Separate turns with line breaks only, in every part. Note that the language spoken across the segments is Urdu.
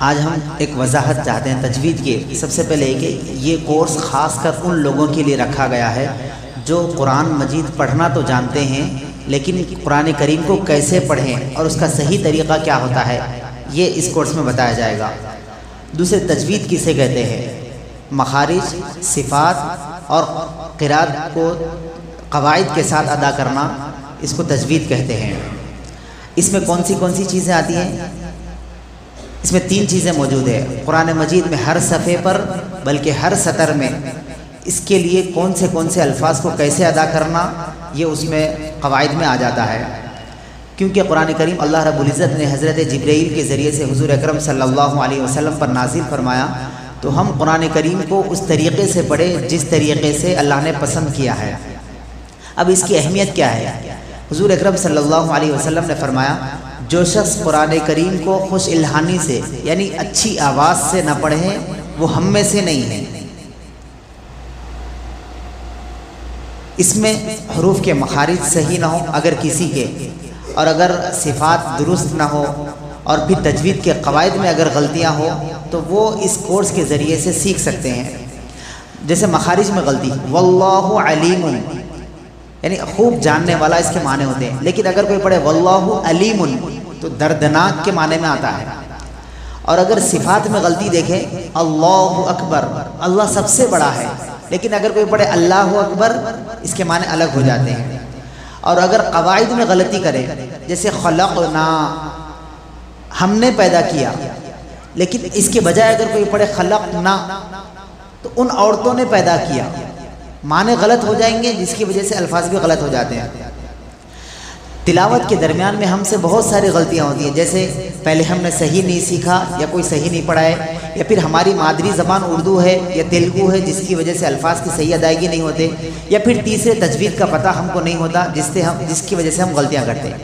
آج ہم ایک وضاحت چاہتے ہیں تجوید کی۔ سب سے پہلے کہ یہ کورس خاص کر ان لوگوں کے لیے رکھا گیا ہے جو قرآن مجید پڑھنا تو جانتے ہیں لیکن قرآن کریم کو کیسے پڑھیں اور اس کا صحیح طریقہ کیا ہوتا ہے، یہ اس کورس میں بتایا جائے گا۔ دوسرے، تجوید کسے کہتے ہیں؟ مخارج، صفات اور قرات کو قواعد کے ساتھ ادا کرنا، اس کو تجوید کہتے ہیں۔ اس میں کون سی چیزیں آتی ہیں؟ اس میں 3 چیزیں موجود ہیں قرآن مجید میں، ہر صفحے پر بلکہ ہر سطر میں اس کے لیے کون سے الفاظ کو کیسے ادا کرنا، یہ اس میں قواعد میں آ جاتا ہے۔ کیونکہ قرآن کریم اللہ رب العزت نے حضرت جبرائیل کے ذریعے سے حضور اکرم صلی اللہ علیہ وسلم پر نازل فرمایا، تو ہم قرآن کریم کو اس طریقے سے پڑھیں جس طریقے سے اللہ نے پسند کیا ہے۔ اب اس کی اہمیت کیا ہے؟ حضور اکرم صلی اللہ علیہ وسلم نے فرمایا، جو شخص قرآن کریم کو خوش الحانی سے یعنی اچھی آواز سے نہ پڑھے وہ ہم میں سے نہیں ہے۔ اس میں حروف کے مخارج صحیح نہ ہو اگر کسی کے، اور اگر صفات درست نہ ہو، اور پھر تجوید کے قواعد میں اگر غلطیاں ہو تو وہ اس کورس کے ذریعے سے سیکھ سکتے ہیں۔ جیسے مخارج میں غلطی، واللہ علیم، یعنی خوب جاننے والا اس کے معنی ہوتے ہیں، لیکن اگر کوئی پڑھے واللہ علیم تو دردناک کے معنی میں آتا ہے۔ اور اگر صفات میں غلطی دیکھیں، اللہ اکبر، اللہ سب سے بڑا ہے، لیکن اگر کوئی پڑھے اللہ اکبر، اس کے معنی الگ ہو جاتے ہیں۔ اور اگر قواعد میں غلطی کرے، جیسے خلقنا، ہم نے پیدا کیا، لیکن اس کے بجائے اگر کوئی پڑھے خلقنا تو ان عورتوں نے پیدا کیا، معنی غلط ہو جائیں گے، جس کی وجہ سے الفاظ بھی غلط ہو جاتے ہیں۔ تلاوت کے درمیان میں ہم سے بہت ساری غلطیاں ہوتی ہیں، جیسے پہلے ہم نے صحیح نہیں سیکھا یا کوئی صحیح نہیں پڑھا ہے، یا پھر ہماری مادری زبان اردو ہے یا تیلگو ہے جس کی وجہ سے الفاظ کی صحیح ادائیگی نہیں ہوتے، یا پھر تیسرے تجوید کا پتہ ہم کو نہیں ہوتا جس کی وجہ سے ہم غلطیاں کرتے ہیں۔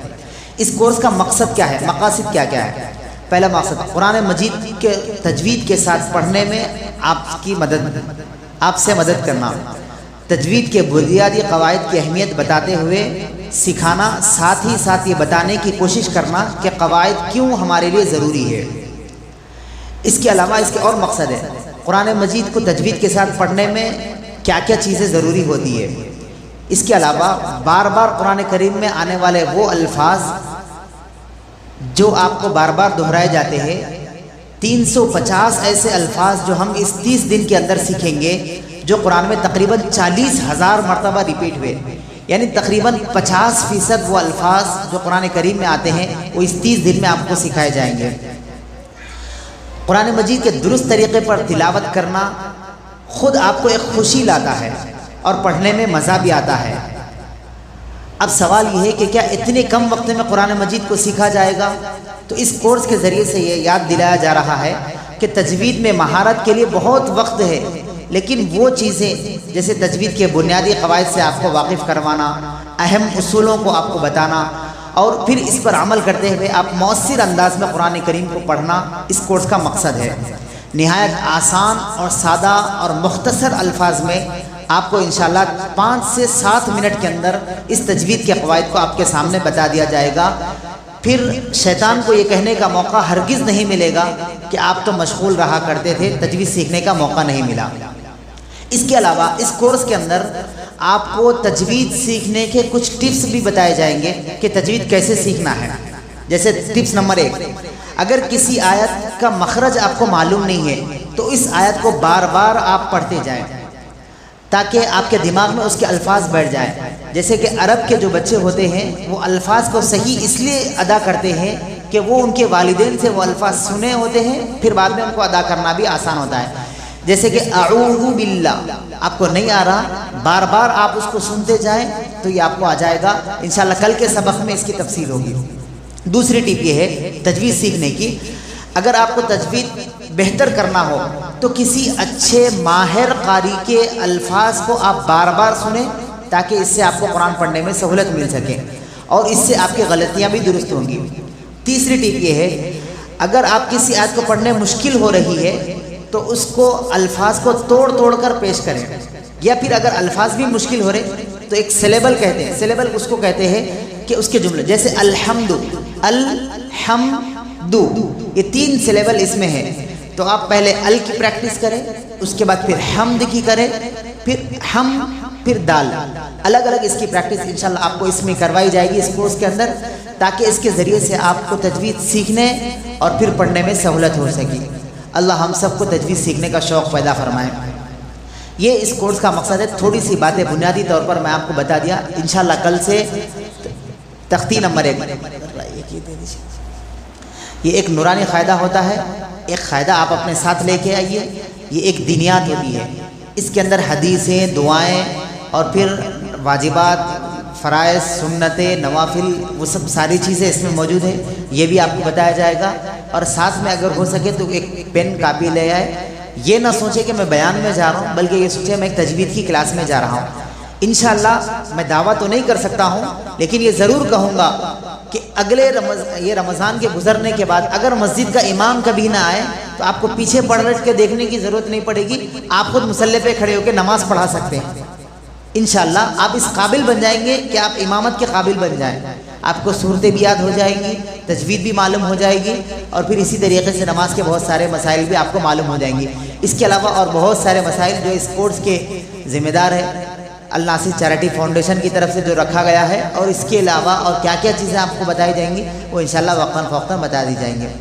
اس کورس کا مقصد کیا ہے؟ مقاصد کیا ہے؟ پہلا مقصد قرآن مجید کے تجوید کے ساتھ پڑھنے میں آپ سے مدد کرنا، تجوید کے بنیادی قواعد کی اہمیت بتاتے ہوئے سکھانا، ساتھ ہی ساتھ یہ بتانے کی کوشش کرنا کہ قواعد کیوں ہمارے لیے ضروری ہے۔ اس کے علاوہ اس کے اور مقصد ہے، قرآن مجید کو تجوید کے ساتھ پڑھنے میں کیا کیا چیزیں ضروری ہوتی ہے۔ اس کے علاوہ بار بار قرآن کریم میں آنے والے وہ الفاظ جو آپ کو بار بار دہرائے جاتے ہیں، 350 ایسے الفاظ جو ہم اس 30 دن کے اندر سیکھیں گے، جو قرآن میں تقریباً 40,000 مرتبہ ریپیٹ ہوئے، یعنی تقریباً 50% وہ الفاظ جو قرآن کریم میں آتے ہیں وہ اس 30 دن میں آپ کو سکھائے جائیں گے۔ قرآن مجید کے درست طریقے پر تلاوت کرنا خود آپ کو ایک خوشی لاتا ہے اور پڑھنے میں مزہ بھی آتا ہے۔ اب سوال یہ ہے کہ کیا اتنے کم وقت میں قرآن مجید کو سیکھا جائے گا؟ تو اس کورس کے ذریعے سے یہ یاد دلایا جا رہا ہے کہ تجوید میں مہارت کے لیے بہت وقت ہے، لیکن وہ چیزیں جیسے تجوید کے بنیادی قواعد سے آپ کو واقف کروانا، اہم اصولوں کو آپ کو بتانا، اور پھر اس پر عمل کرتے ہوئے آپ مؤثر انداز میں قرآن کریم کو پڑھنا، اس کورس کا مقصد ہے۔ نہایت آسان اور سادہ اور مختصر الفاظ میں آپ کو انشاءاللہ 5 سے 7 منٹ کے اندر اس تجوید کے قواعد کو آپ کے سامنے بتا دیا جائے گا۔ پھر شیطان کو یہ کہنے کا موقع ہرگز نہیں ملے گا کہ آپ تو مشغول رہا کرتے تھے، تجوید سیکھنے کا موقع نہیں ملا۔ اس کے علاوہ اس کورس کے اندر آپ کو تجوید سیکھنے کے کچھ ٹپس بھی بتائے جائیں گے کہ تجوید کیسے سیکھنا ہے۔ جیسے ٹپس نمبر 1، اگر کسی آیت کا مخرج آپ کو معلوم نہیں ہے تو اس آیت کو بار بار آپ پڑھتے جائیں تاکہ آپ کے دماغ میں اس کے الفاظ بیٹھ جائیں۔ جیسے کہ عرب کے جو بچے ہوتے ہیں وہ الفاظ کو صحیح اس لیے ادا کرتے ہیں کہ وہ ان کے والدین سے وہ الفاظ سنے ہوتے ہیں، پھر بعد میں ان کو ادا کرنا بھی آسان ہوتا ہے۔ جیسے کہ اعوذ باللہ آپ کو نہیں آ رہا، بار بار آپ اس کو سنتے جائیں تو یہ آپ کو آ جائے گا۔ انشاءاللہ کل کے سبق میں اس کی تفصیل ہوگی۔ دوسری ٹپ یہ ہے تجوید سیکھنے کی، اگر آپ کو تجوید بہتر کرنا ہو تو کسی اچھے ماہر قاری کے الفاظ کو آپ بار بار سنیں تاکہ اس سے آپ کو قرآن پڑھنے میں سہولت مل سکے اور اس سے آپ کی غلطیاں بھی درست ہوں گی۔ تیسری ٹپ یہ ہے، اگر آپ کسی آیت کو پڑھنے مشکل ہو رہی ہے تو اس کو الفاظ کو توڑ توڑ کر پیش کریں، یا پھر اگر الفاظ بھی مشکل ہو رہے تو ایک سلیبل کہتے ہیں، سلیبل اس کو کہتے ہیں کہ اس کے جملے، جیسے الحمد، دو، یہ 3 سلیبل اس میں ہے. تو آپ پہلے ال کی پریکٹس کریں، اس کے بعد پھر حمد کی کریں، پھر ہم، پھر دال. الگ الگ اس کی پریکٹس انشاءاللہ آپ کو اس میں کروائی جائے گی اس کورس کے اندر، تاکہ اس کے ذریعے سے آپ کو تجوید سیکھنے اور پھر پڑھنے میں سہولت ہو سکے. اللہ ہم سب کو تجوید سیکھنے کا شوق پیدا فرمائے. یہ اس کورس کا مقصد ہے. تھوڑی سی باتیں بنیادی طور پر میں آپ کو بتا دیا. انشاءاللہ کل سے تختی نمبر 1 یہ ایک نورانی قاعدہ ہوتا ہے. ایک قاعدہ آپ اپنے ساتھ لے کے آئیے. یہ ایک دینیات ہوتی ہے. اس کے اندر حدیثیں، دعائیں اور پھر واجبات، فرائض، سنتیں، نوافل، وہ سب ساری چیزیں اس میں موجود ہیں. یہ بھی آپ کو بتایا جائے گا. اور ساتھ میں اگر ہو سکے تو ایک پین کاپی لے آئے. یہ نہ سوچے کہ میں بیان میں جا رہا ہوں، بلکہ یہ سوچے میں ایک تجوید کی کلاس میں جا رہا ہوں. انشاءاللہ میں دعویٰ تو نہیں کر سکتا ہوں، لیکن یہ ضرور کہوں گا کہ اگلے یہ رمضان کے گزرنے کے بعد اگر مسجد کا امام کبھی نہ آئے تو آپ کو پیچھے پلٹ کے دیکھنے کی ضرورت نہیں پڑے گی. آپ خود مصلی پہ کھڑے ہو کے نماز پڑھا سکتے ہیں. انشاءاللہ آپ اس قابل بن جائیں گے کہ آپ امامت کے قابل بن جائیں. آپ کو صورتیں بھی یاد ہو جائیں گی، تجوید بھی معلوم ہو جائے گی، اور پھر اسی طریقے سے نماز کے بہت سارے مسائل بھی آپ کو معلوم ہو جائیں گے. اس کے علاوہ اور بہت سارے مسائل جو اس کورس کے ذمہ دار ہے الناصر چیریٹی فاؤنڈیشن کی طرف سے جو رکھا گیا ہے، اور اس کے علاوہ اور کیا کیا چیزیں آپ کو بتائی جائیں گی وہ انشاءاللہ وقتاً فوقتاً بتا دی جائیں گے.